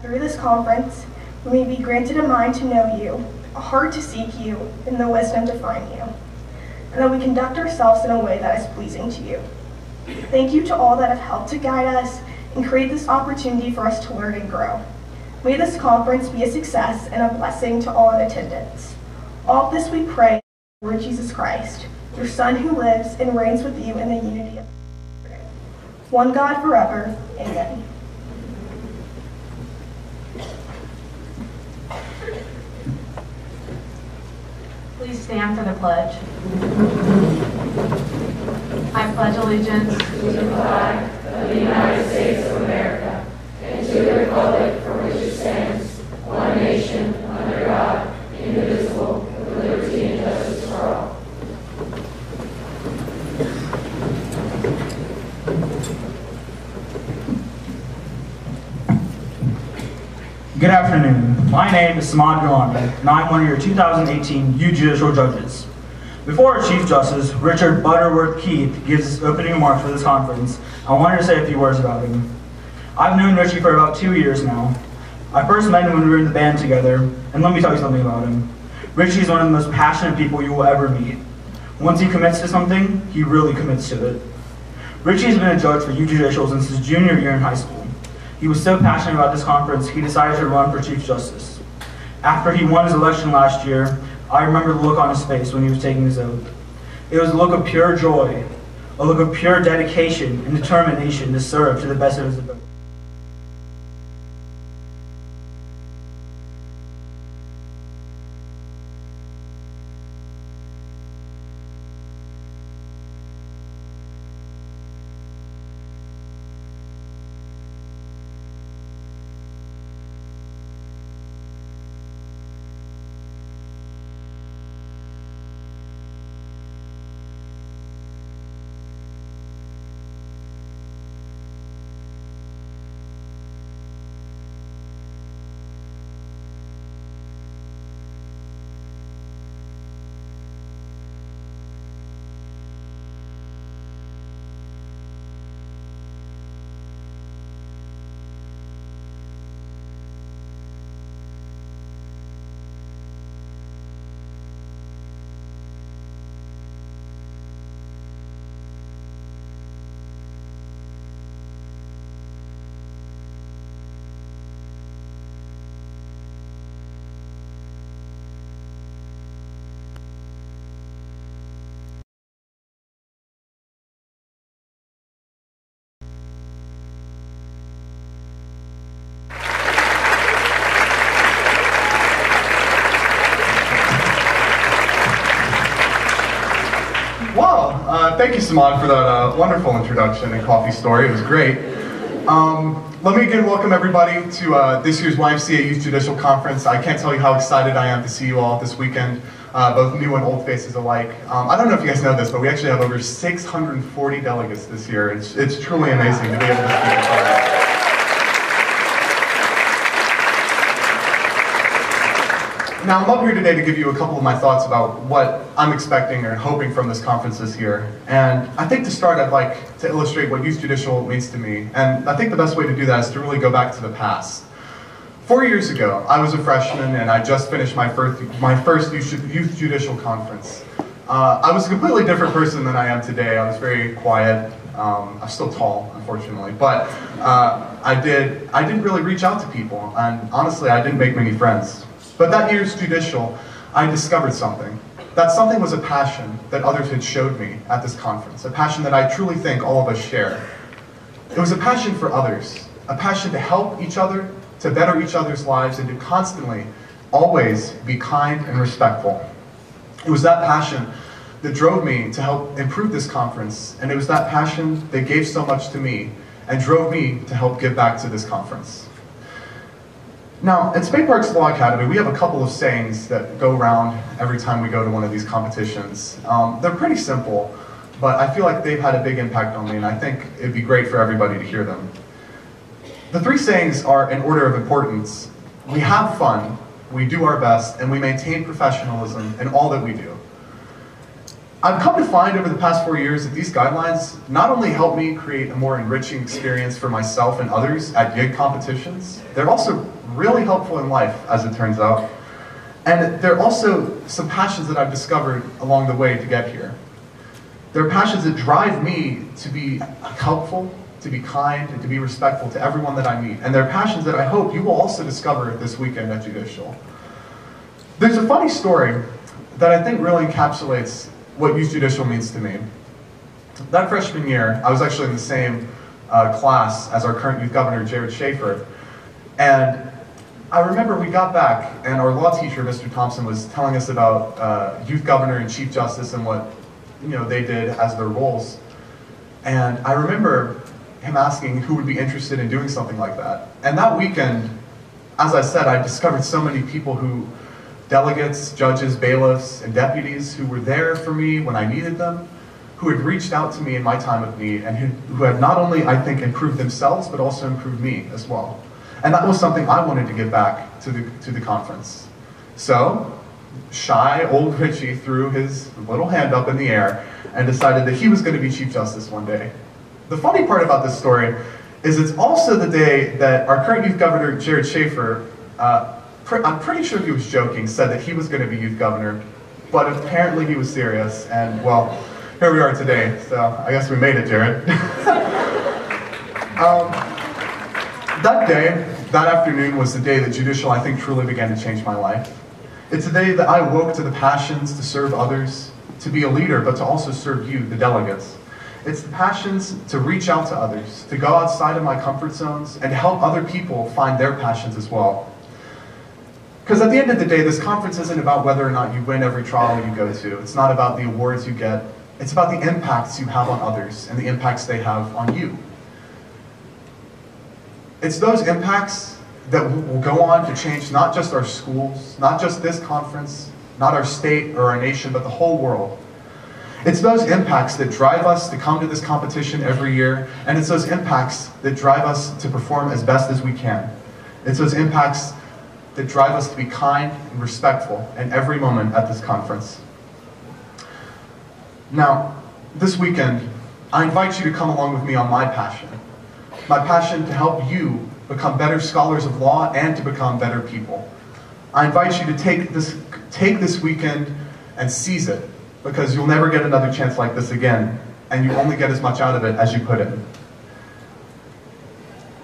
Through this conference, we may be granted a mind to know you, a heart to seek you, and the wisdom to find you, and that we conduct ourselves in a way that is pleasing to you. Thank you to all that have helped to guide us and create this opportunity for us to learn and grow. May this conference be a success and a blessing to all in attendance. All this we pray in the Lord Jesus Christ, your Son who lives and reigns with you in the unity of the Spirit, one God forever. Amen. Please stand for the pledge. I pledge allegiance to the flag of the United States of America and to the republic for which it stands, one nation, under God, indivisible, with liberty and justice for all. Good afternoon. My name is Samad Gilani, and I'm one of your 2018 Judicial judges. Before our Chief Justice, Richard Butterworth Keith, gives his opening remarks for this conference, I wanted to say a few words about him. I've known Richie for about 2 years now. I first met him when we were in the band together, and let me tell you something about him. Richie is one of the most passionate people you will ever meet. Once he commits to something, he really commits to it. Richie has been a judge for Judicial since his junior year in high school. He was so passionate about this conference, he decided to run for Chief Justice. After he won his election last year, I remember the look on his face when he was taking his oath. It was a look of pure joy, a look of pure dedication and determination to serve to the best of his ability. Thank you, Samad, for that wonderful introduction and coffee story. It was great. Let me again welcome everybody to this year's YMCA Youth Judicial Conference. I can't tell you how excited I am to see you all this weekend, both new and old faces alike. I don't know if you guys know this, but we actually have over 640 delegates this year. It's truly amazing to be able to speak in front of you. Now, I'm up here today to give you a couple of my thoughts about what I'm expecting or hoping from this conference this year. And I think to start, I'd like to illustrate what Youth Judicial means to me. And I think the best way to do that is to really go back to the past. 4 years ago, I was a freshman and I just finished my first Youth Judicial conference. I was a completely different person than I am today. I was very quiet. I'm still tall, unfortunately. But I didn't really reach out to people. And honestly, I didn't make many friends. But that year's Judicial, I discovered something. That something was a passion that others had showed me at this conference, a passion that I truly think all of us share. It was a passion for others, a passion to help each other, to better each other's lives, and to constantly, always be kind and respectful. It was that passion that drove me to help improve this conference, and it was that passion that gave so much to me and drove me to help give back to this conference. Now, at Spade Parks Law Academy, we have a couple of sayings that go around every time we go to one of these competitions. They're pretty simple, but I feel like they've had a big impact on me, and I think it'd be great for everybody to hear them. The three sayings are in order of importance. We have fun, we do our best, and we maintain professionalism in all that we do. I've come to find over the past 4 years that these guidelines not only help me create a more enriching experience for myself and others at YIG competitions, they're also really helpful in life, as it turns out. And they're also some passions that I've discovered along the way to get here. They're passions that drive me to be helpful, to be kind, and to be respectful to everyone that I meet. And they're passions that I hope you will also discover this weekend at Judicial. There's a funny story that I think really encapsulates what Youth Judicial means to me. That freshman year, I was actually in the same class as our current youth governor, Jared Schaefer. And I remember we got back and our law teacher, Mr. Thompson, was telling us about youth governor and chief justice and what they did as their roles. And I remember him asking who would be interested in doing something like that. And that weekend, as I said, I discovered so many people who, delegates, judges, bailiffs, and deputies who were there for me when I needed them, who had reached out to me in my time of need, and who had not only, I think, improved themselves, but also improved me as well. And that was something I wanted to give back to the conference. So, shy old Richie threw his little hand up in the air and decided that he was going to be Chief Justice one day. The funny part about this story is it's also the day that our current youth governor, Jared Schaefer, I'm pretty sure he was joking, said that he was going to be youth governor, but apparently he was serious, and well, here we are today, so I guess we made it, Jared. That day, that afternoon, was the day that Judicial, I think, truly began to change my life. It's the day that I woke to the passions to serve others, to be a leader, but to also serve you, the delegates. It's the passions to reach out to others, to go outside of my comfort zones, and to help other people find their passions as well. Because at the end of the day, this conference isn't about whether or not you win every trial you go to. It's not about the awards you get. It's about the impacts you have on others and the impacts they have on you. It's those impacts that will go on to change not just our schools, not just this conference, not our state or our nation, but the whole world. It's those impacts that drive us to come to this competition every year, and it's those impacts that drive us to perform as best as we can. It's those impacts that drive us to be kind and respectful in every moment at this conference. Now, this weekend, I invite you to come along with me on my passion to help you become better scholars of law and to become better people. I invite you to take this weekend and seize it, because you'll never get another chance like this again, and you only get as much out of it as you put in.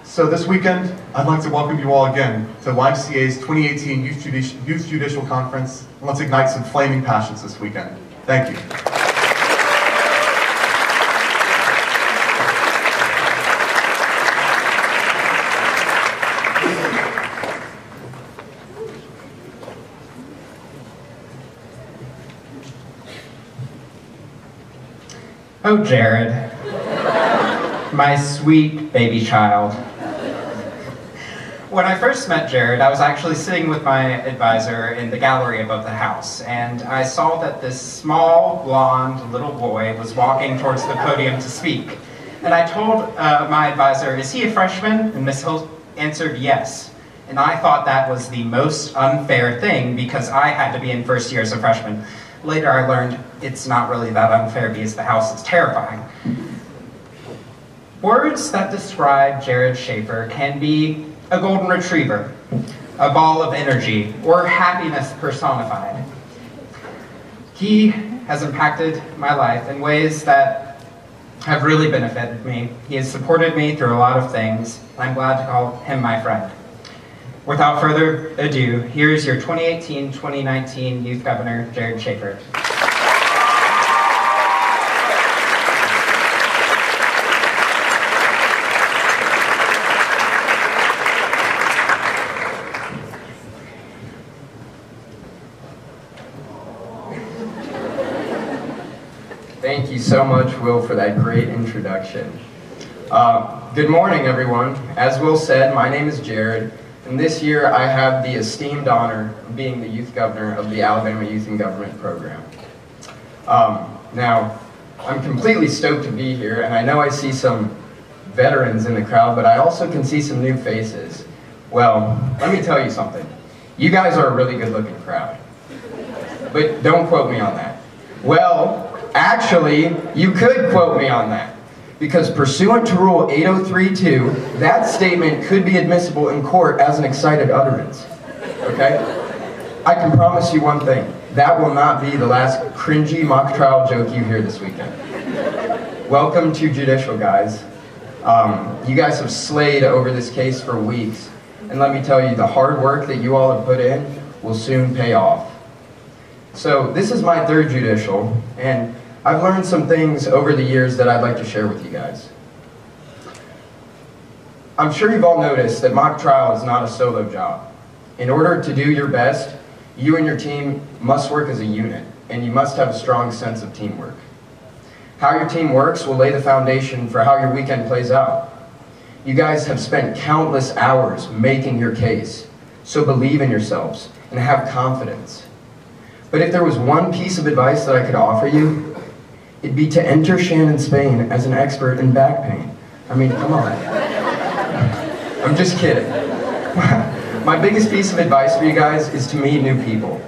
So this weekend, I'd like to welcome you all again to YMCA's 2018 Youth Judicial Conference. And let's ignite some flaming passions this weekend. Thank you. Oh, Jared, my sweet baby child. When I first met Jared, I was actually sitting with my advisor in the gallery above the house, and I saw that this small, blonde little boy was walking towards the podium to speak. And I told my advisor, "Is he a freshman?" And Miss Hill answered yes. And I thought that was the most unfair thing because I had to be in first year as a freshman. Later I learned it's not really that unfair because the house is terrifying. Words that describe Jared Schaefer can be a golden retriever, a ball of energy, or happiness personified. He has impacted my life in ways that have really benefited me. He has supported me through a lot of things, and I'm glad to call him my friend. Without further ado, here's your 2018-2019 Youth Governor, Jared Schaefer. Thank you so much, Will, for that great introduction. Good morning, everyone. As Will said, my name is Jared, and this year I have the esteemed honor of being the Youth Governor of the Alabama Youth in Government program. Now, I'm completely stoked to be here, and I know I see some veterans in the crowd, but I also can see some new faces. Well, let me tell you something. You guys are a really good-looking crowd, but don't quote me on that. Well, Actually, you could quote me on that. Because pursuant to Rule 8032, that statement could be admissible in court as an excited utterance. Okay? I can promise you one thing. That will not be the last cringy mock trial joke you hear this weekend. Welcome to Judicial, guys. You guys have slayed over this case for weeks. And let me tell you, the hard work that you all have put in will soon pay off. So this is my third judicial, and I've learned some things over the years that I'd like to share with you guys. I'm sure you've all noticed that mock trial is not a solo job. In order to do your best, you and your team must work as a unit, and you must have a strong sense of teamwork. How your team works will lay the foundation for how your weekend plays out. You guys have spent countless hours making your case, so believe in yourselves and have confidence. But if there was one piece of advice that I could offer you, it'd be to enter Shannon Spain as an expert in back pain. I mean, come on. I'm just kidding. My biggest piece of advice for you guys is to meet new people.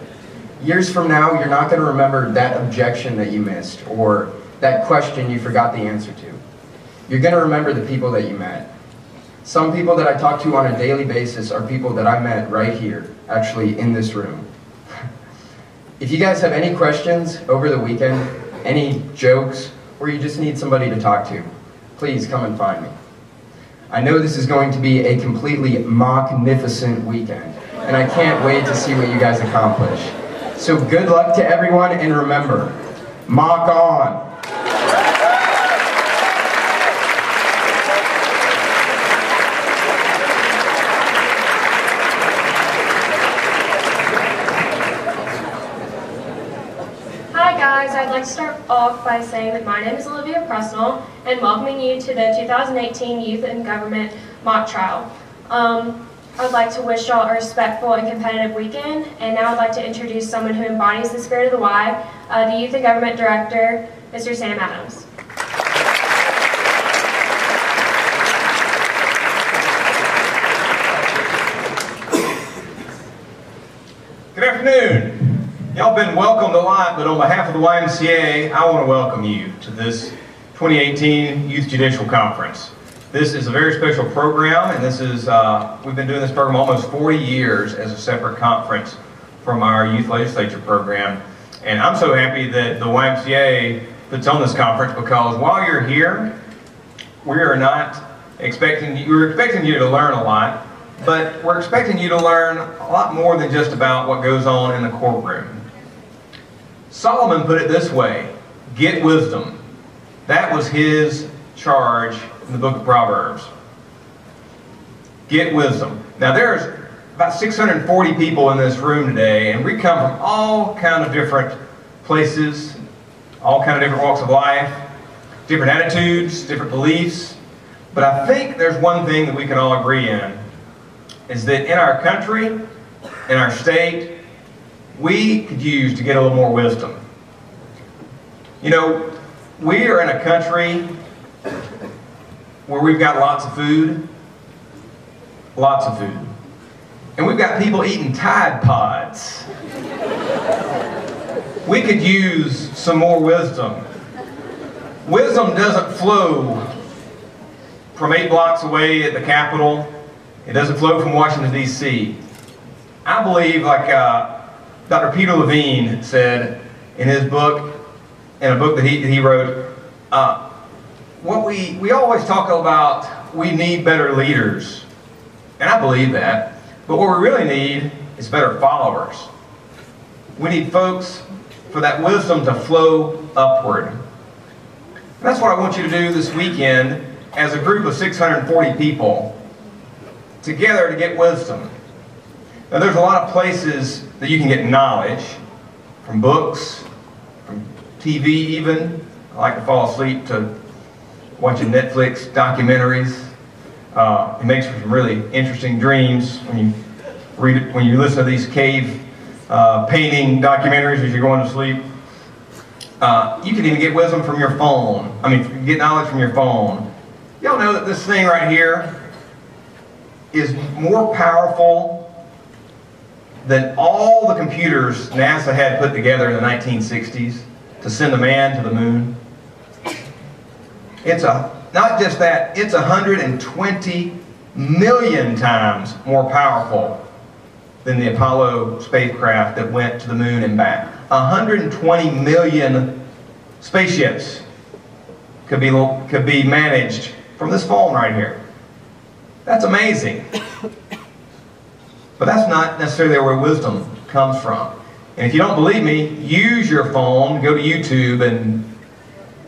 Years from now, you're not going to remember that objection that you missed or that question you forgot the answer to. You're going to remember the people that you met. Some people that I talk to on a daily basis are people that I met right here, actually in this room. If you guys have any questions over the weekend, any jokes, or you just need somebody to talk to, please come and find me. I know this is going to be a completely mock-nificent weekend, and I can't wait to see what you guys accomplish. So good luck to everyone, and remember, mock on! I'd like to start off by saying that my name is Olivia Presnell and welcoming you to the 2018 Youth and Government Mock Trial. I'd like to wish y'all a respectful and competitive weekend, and now I'd like to introduce someone who embodies the spirit of the Y, the Youth and Government Director, Mr. Sam Adams. Good afternoon. Y'all been welcomed a lot, but on behalf of the YMCA, I want to welcome you to this 2018 Youth Judicial Conference. This is a very special program, and this is, we've been doing this program almost 40 years as a separate conference from our Youth Legislature program. And I'm so happy that the YMCA puts on this conference, because while you're here, we're expecting you to learn a lot, but we're expecting you to learn a lot more than just about what goes on in the courtroom. Solomon put it this way: get wisdom. That was his charge in the book of Proverbs. Get wisdom. Now there's about 640 people in this room today, and we come from all kind of different places, all kind of different walks of life, different attitudes, different beliefs. But I think there's one thing that we can all agree in, is that in our country, in our state, we could use to get a little more wisdom. You know, we are in a country where we've got lots of food, and we've got people eating Tide Pods. We could use some more wisdom. Wisdom doesn't flow from 8 blocks away at the Capitol. It doesn't flow from Washington, D.C. I believe, like Dr. Peter Levine said in his book, in a book that he wrote, what we always talk about, we need better leaders. And I believe that. But what we really need is better followers. We need folks for that wisdom to flow upward. And that's what I want you to do this weekend as a group of 640 people together to get wisdom. Now there's a lot of places that you can get knowledge, from books, from TV even. I like to fall asleep to watching Netflix documentaries. It makes for some really interesting dreams when you read it, when you listen to these cave painting documentaries as you're going to sleep. You can even get wisdom from your phone. I mean, you can get knowledge from your phone. Y'all know that this thing right here is more powerful than all the computers NASA had put together in the 1960s. to send a man to the moon? Not just that, it's 120 million times more powerful than the Apollo spacecraft that went to the moon and back. 120 million spaceships could be managed from this phone right here. That's amazing. But that's not necessarily where wisdom comes from. And if you don't believe me, use your phone, go to YouTube and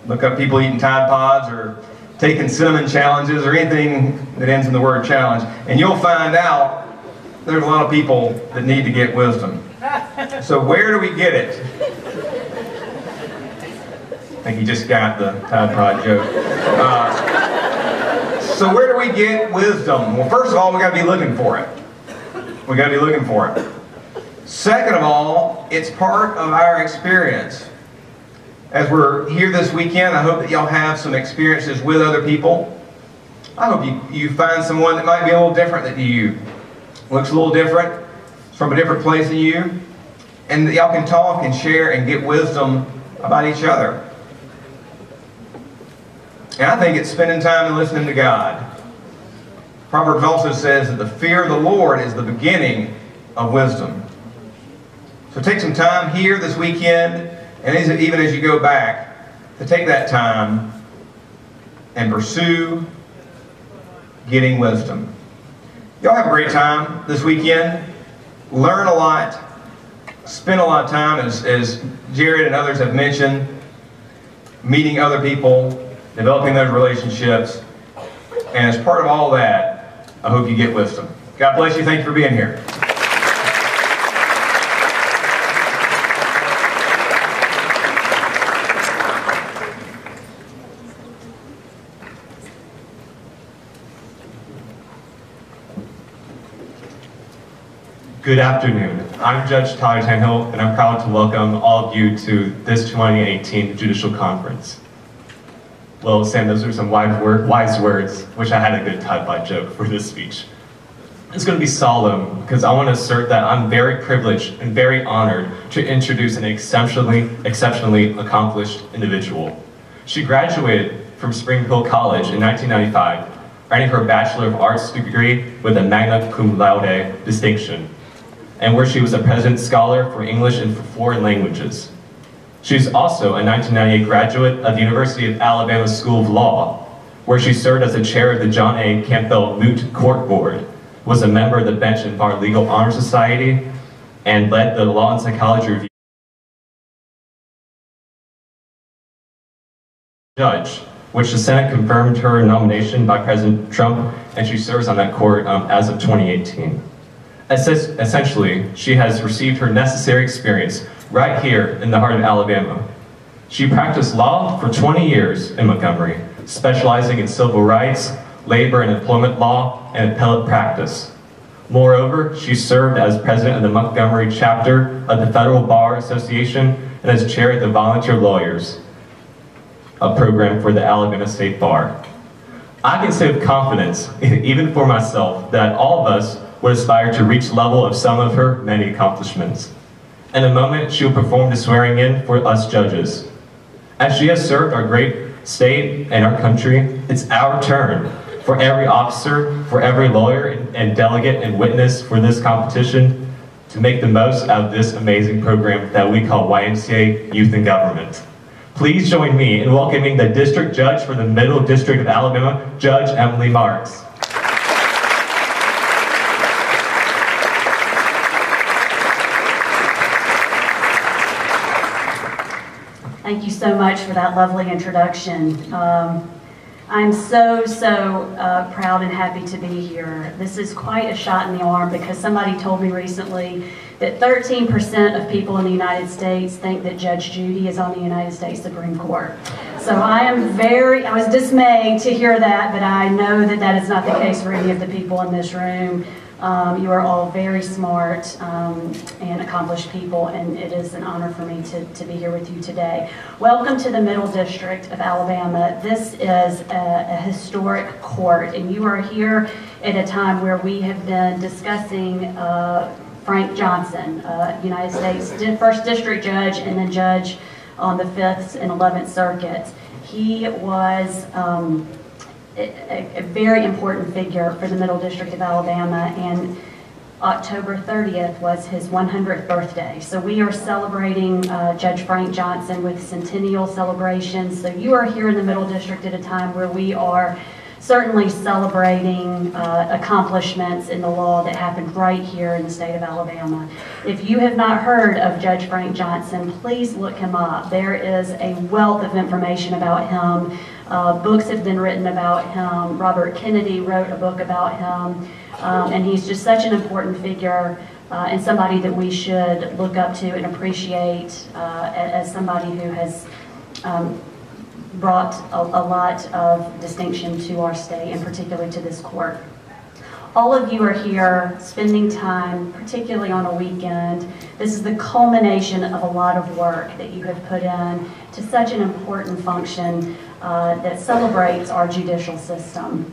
look up people eating Tide Pods or taking cinnamon challenges or anything that ends in the word challenge, and you'll find out there's a lot of people that need to get wisdom. So where do we get it? I think you just got the Tide Pod joke. So where do we get wisdom? Well, first of all, we got to be looking for it. We got to be looking for it. Second of all, it's part of our experience. As we're here this weekend, I hope that y'all have some experiences with other people. I hope you find someone that might be a little different than you. Looks a little different, from a different place than you. And that y'all can talk and share and get wisdom about each other. And I think it's spending time and listening to God. Proverbs also says that the fear of the Lord is the beginning of wisdom. So take some time here this weekend, and even as you go back, to take that time and pursue getting wisdom. Y'all have a great time this weekend. Learn a lot. Spend a lot of time, as Jared and others have mentioned, meeting other people, developing those relationships. And as part of all that, I hope you get wisdom. God bless you. Thank you for being here. Good afternoon. I'm Judge Tyler Tanhill, and I'm proud to welcome all of you to this 2018 Judicial Conference. Well, Sam, those are some wise words. Wish I had a good Tide Pod joke for this speech. It's going to be solemn because I want to assert that I'm very privileged and very honored to introduce an exceptionally accomplished individual. She graduated from Spring Hill College in 1995, earning her Bachelor of Arts degree with a magna cum laude distinction, and where she was a President's Scholar for English and for foreign languages. She is also a 1998 graduate of the University of Alabama School of Law, where she served as the chair of the John A. Campbell Moot Court Board, was a member of the Bench and Bar Legal Honor Society, and led the Law and Psychology Review Judge, which the Senate confirmed her nomination by President Trump, and she serves on that court as of 2018. Essentially, she has received her necessary experience right here in the heart of Alabama. She practiced law for 20 years in Montgomery, specializing in civil rights, labor and employment law, and appellate practice. Moreover, she served as president of the Montgomery chapter of the Federal Bar Association and as chair of the Volunteer Lawyers, a program for the Alabama State Bar. I can say with confidence, even for myself, that all of us would aspire to reach the level of some of her many accomplishments. In a moment, she will perform the swearing in for us judges. As she has served our great state and our country, it's our turn. For every officer, for every lawyer and delegate and witness for this competition, to make the most out of this amazing program that we call YMCA Youth in Government. Please join me in welcoming the District Judge for the Middle District of Alabama, Judge Emily Marks. Thank you so much for that lovely introduction. I'm so proud and happy to be here. This is quite a shot in the arm because somebody told me recently that 13% of people in the United States think that Judge Judy is on the United States Supreme Court. So I was dismayed to hear that, but I know that that is not the case for any of the people in this room. You are all very smart and accomplished people, and it is an honor for me to be here with you today. Welcome to the Middle District of Alabama. This is a historic court, and you are here at a time where we have been discussing Frank Johnson, United States First District Judge and then Judge on the 5th and 11th Circuits. He was a very important figure for the Middle District of Alabama, and October 30th was his 100th birthday. So we are celebrating Judge Frank Johnson with centennial celebrations. So you are here in the Middle District at a time where we are certainly celebrating accomplishments in the law that happened right here in the state of Alabama. If you have not heard of Judge Frank Johnson, please look him up. There is a wealth of information about him. Books have been written about him. Robert Kennedy wrote a book about him. And he's just such an important figure and somebody that we should look up to and appreciate as somebody who has brought a lot of distinction to our state and particularly to this court. All of you are here spending time, particularly on a weekend. This is the culmination of a lot of work that you have put in to such an important function that celebrates our judicial system.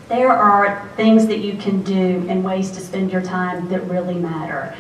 There are things that you can do and ways to spend your time that really matter.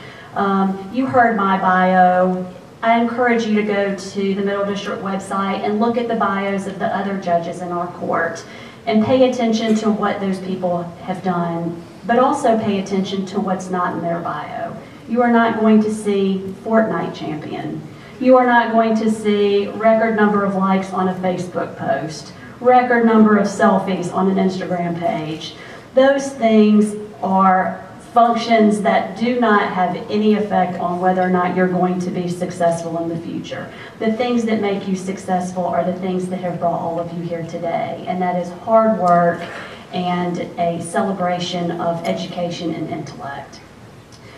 You heard my bio. I encourage you to go to the Middle District website and look at the bios of the other judges in our court and pay attention to what those people have done, but also pay attention to what's not in their bio. You are not going to see Fortnite champion. You are not going to see record number of likes on a Facebook post, record number of selfies on an Instagram page. Those things are functions that do not have any effect on whether or not you're going to be successful in the future. The things that make you successful are the things that have brought all of you here today, and that is hard work and a celebration of education and intellect.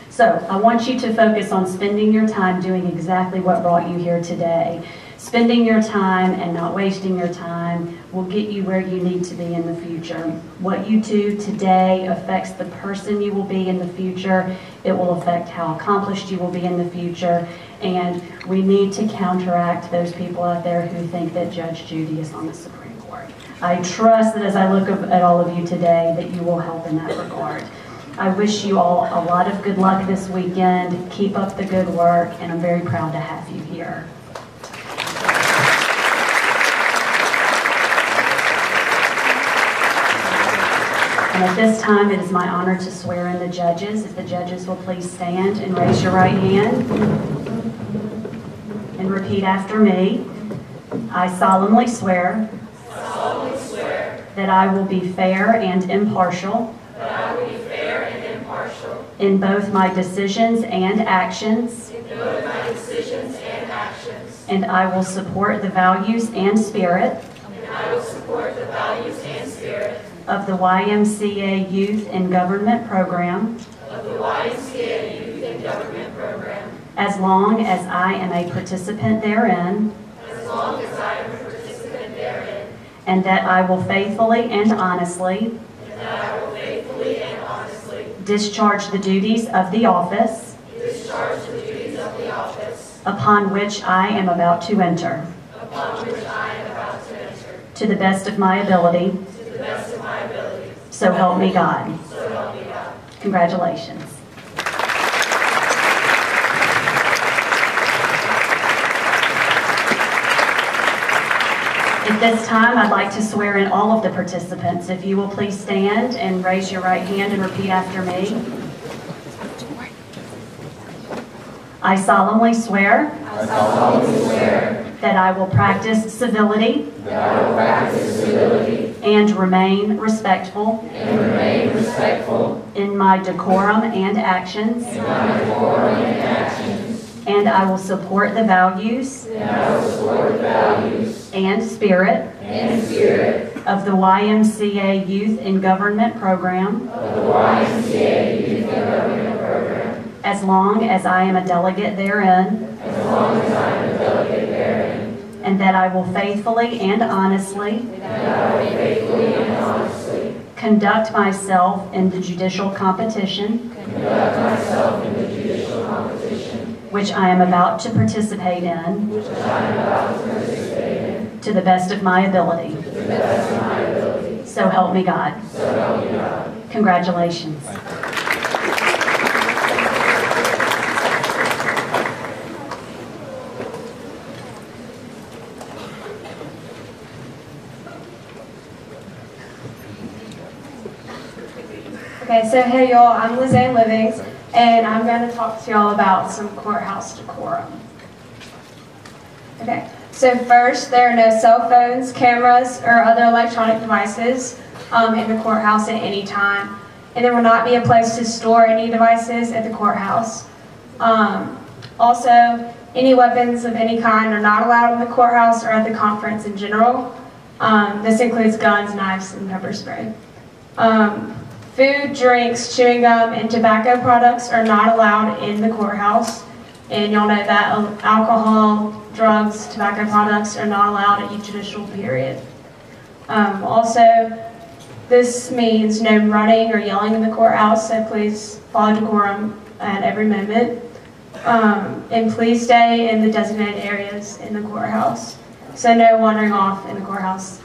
So I want you to focus on spending your time doing exactly what brought you here today. Spending your time and not wasting your time will get you where you need to be in the future. What you do today affects the person you will be in the future. It will affect how accomplished you will be in the future. And we need to counteract those people out there who think that Judge Judy is on the Supreme Court. I trust that as I look at all of you today that you will help in that regard. I wish you all a lot of good luck this weekend. Keep up the good work, and I'm very proud to have you here. And at this time, it is my honor to swear in the judges. If the judges will please stand and raise your right hand and repeat after me. I solemnly swear that I will be fair and impartial in both my decisions and actions, and I will support the values and spirit of the YMCA Youth and Government Program, as long as I am a participant therein, and that I will faithfully and honestly discharge the duties of the office upon which I am about to enter, to the best of my ability. So help me God. Congratulations. At this time, I'd like to swear in all of the participants. If you will please stand and raise your right hand and repeat after me. I solemnly swear that I will practice civility and remain respectful in my decorum and actions, and I will support the values and spirit of the YMCA Youth and Government Program, as long as I am a delegate therein, and that I will faithfully and honestly conduct myself in the judicial competition which I am about to participate in to the best of my ability. So help me God. Congratulations. So hey y'all, I'm Lizanne Livings, and I'm going to talk to y'all about some courthouse decorum. Okay, so first, there are no cell phones, cameras, or other electronic devices in the courthouse at any time. And there will not be a place to store any devices at the courthouse. Also, any weapons of any kind are not allowed in the courthouse or at the conference in general. This includes guns, knives, and pepper spray. Food, drinks, chewing gum, and tobacco products are not allowed in the courthouse. And y'all know that alcohol, drugs, tobacco products are not allowed at each judicial period. Also, this means no running or yelling in the courthouse, so please follow decorum at every moment. And please stay in the designated areas in the courthouse, so no wandering off in the courthouse.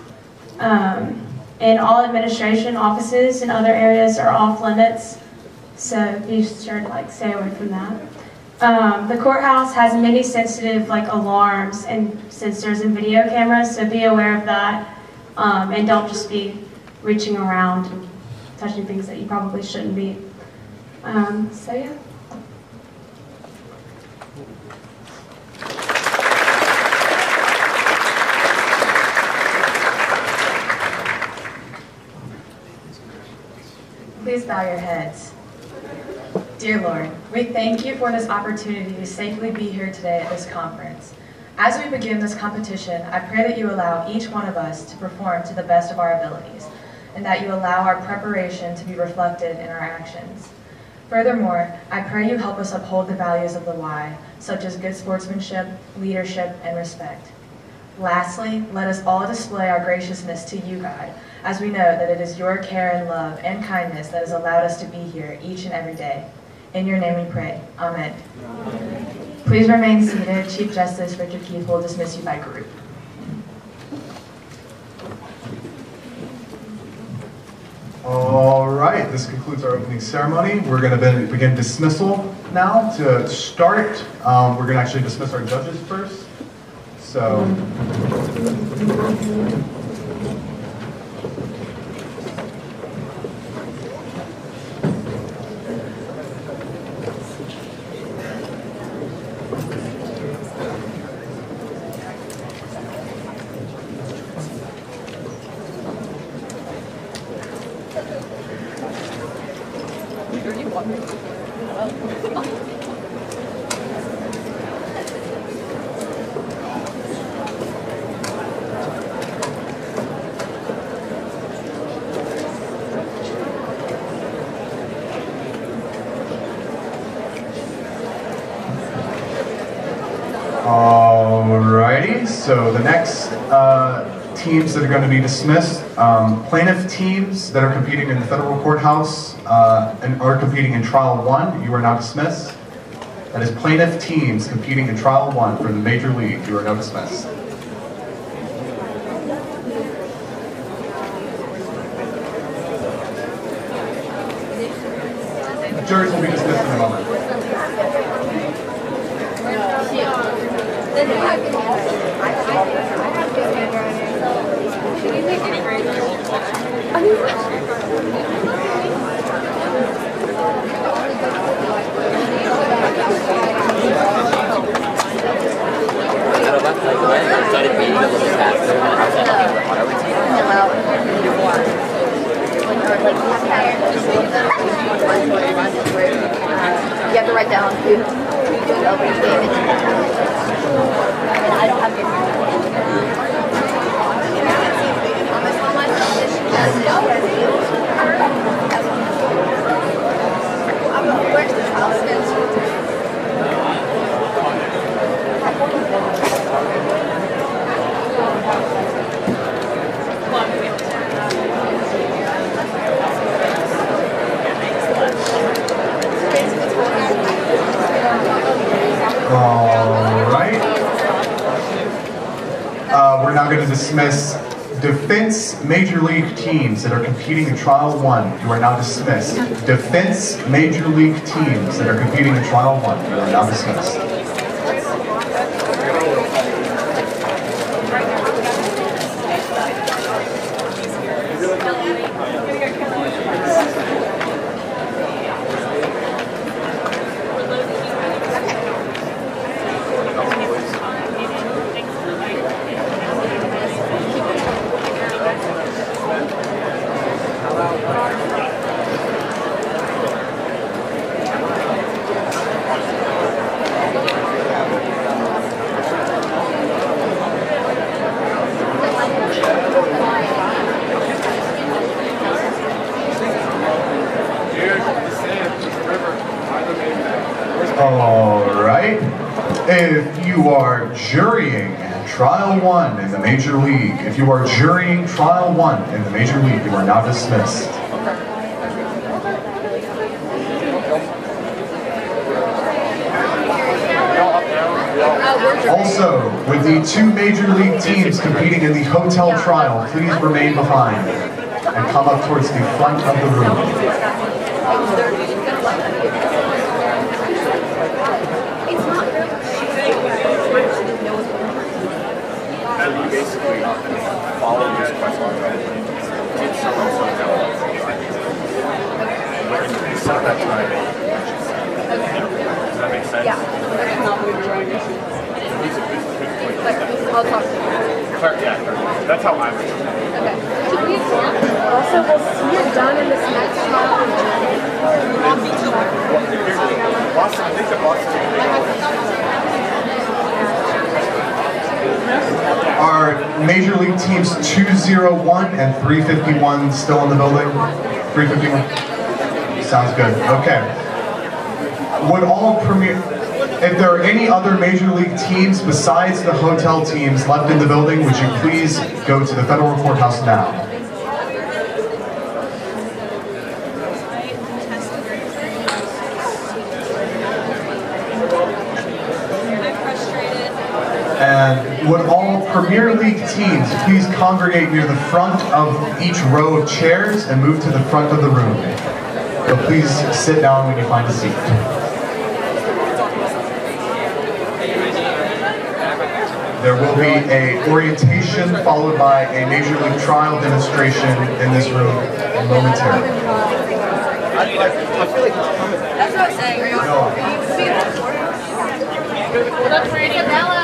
And all administration offices and other areas are off limits, so be sure to stay away from that. The courthouse has many sensitive alarms and sensors and video cameras, so be aware of that, and don't just be reaching around and touching things that you probably shouldn't be. So yeah. Please bow your heads. Dear Lord, we thank you for this opportunity to safely be here today at this conference. As we begin this competition, I pray that you allow each one of us to perform to the best of our abilities, and that you allow our preparation to be reflected in our actions. Furthermore, I pray you help us uphold the values of the Y, such as good sportsmanship, leadership, and respect. Lastly, let us all display our graciousness to you, God, as we know that it is your care and love and kindness that has allowed us to be here each and every day. In your name we pray. Amen. Please remain seated. Chief Justice Richard Keith will dismiss you by group. All right, this concludes our opening ceremony. We're going to begin dismissal now. To start, we're going to actually dismiss our judges first. So. Alrighty, so the next teams that are going to be dismissed, plaintiff teams that are competing in the federal courthouse and are competing in Trial 1, you are now dismissed. That is plaintiff teams competing in Trial 1 for the Major League, you are now dismissed. The jurors will be dismissed in a moment. You have to write down who goes over each game. And I don't have where's the house? All right. We're now going to dismiss defense Major League teams that are competing in Trial 1. You are now dismissed. Defense Major League teams that are competing in Trial 1. You are now dismissed. All right. If you are jurying Trial 1 in the Major League, if you are jurying Trial 1 in the Major League, you are now dismissed. Also, with the 2 Major League teams competing in the hotel trial, please remain behind and come up towards the front of the room. And you basically follow these questions. It's so set that time. Does that make sense? Yeah. I'll talk to you. Yeah, that's how I would. Okay. Also, we'll see you done in this next trial. Boston, I think the Boston. Are Major League teams 201 and 351 still in the building? 351? Sounds good. Okay. Would all if there are any other Major League teams besides the hotel teams left in the building, would you please go to the federal courthouse now? And would all Premier League teams please congregate near the front of each row of chairs and move to the front of the room. So please sit down when you find a seat. There will be an orientation followed by a Major League trial demonstration in this room momentarily. That's what I was saying. Are you That's Randy Bella.